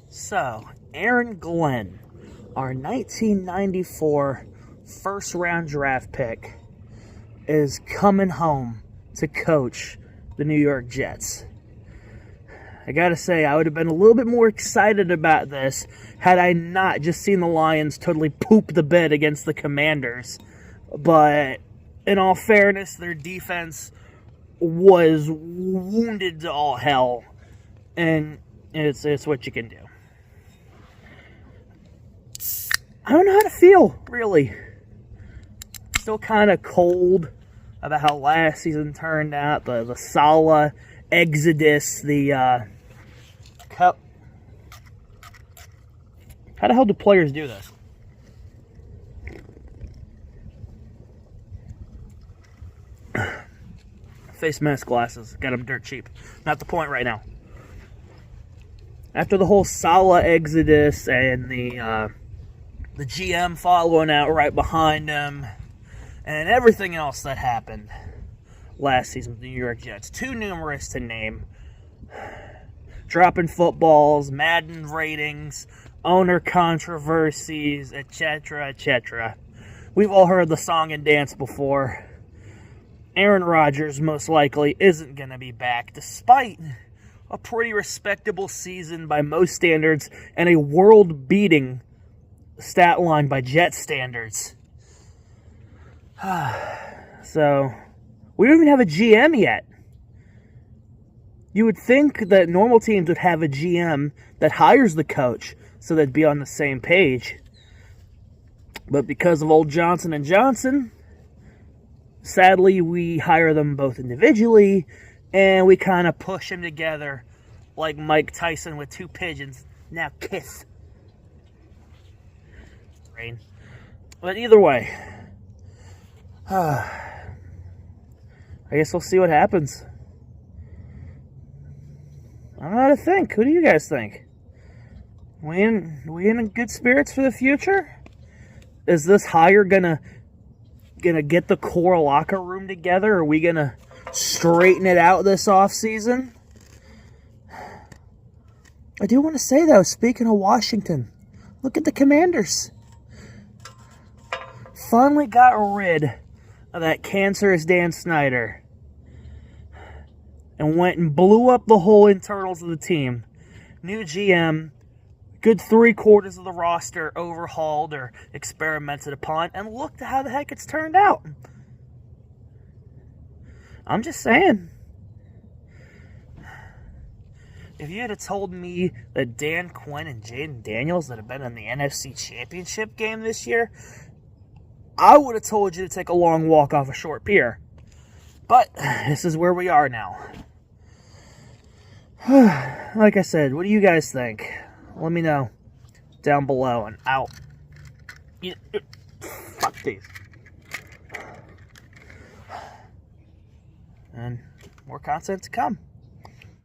So, Aaron Glenn, our 1994 first-round draft pick, is coming home to coach the New York Jets. I gotta say, I would have been a little bit more excited about this had I not just seen the Lions totally poop the bed against the Commanders. But in all fairness, their defense was wounded to all hell, and it's what you can do. I don't know how to feel, really. Still kind of cold about how last season turned out. The Saleh exodus, the cup. How the hell do players do this? Face mask glasses. Got them dirt cheap. Not the point right now. After the whole Saleh exodus and the GM following out right behind him, and everything else that happened last season with the New York Jets, too numerous to name. Dropping footballs, Madden ratings, owner controversies, etc., etc. We've all heard the song and dance before. Aaron Rodgers most likely isn't going to be back, despite a pretty respectable season by most standards and a world-beating stat line by Jet standards. So, we don't even have a GM yet. You would think that normal teams would have a GM that hires the coach so they'd be on the same page. But because of old Johnson & Johnson, sadly, we hire them both individually, and we kind of push them together like Mike Tyson with two pigeons. Now kiss. Rain. But either way, I guess we'll see what happens. I don't know how to think. Who do you guys think? We in good spirits for the future? Is this hire gonna get the core locker room together? Are we gonna straighten it out this offseason? I do want to say, though, speaking of Washington, look at the Commanders. Finally got rid of that cancerous Dan Snyder and went and blew up the whole internals of the team. New GM, good 3/4 of the roster overhauled or experimented upon, and look at how the heck it's turned out. I'm just saying. If you had told me that Dan Quinn and Jaden Daniels that have been in the NFC Championship game this year, I would have told you to take a long walk off a short pier. But this is where we are now. Like I said, what do you guys think? Let me know down below, and out. Fuck these. And more content to come.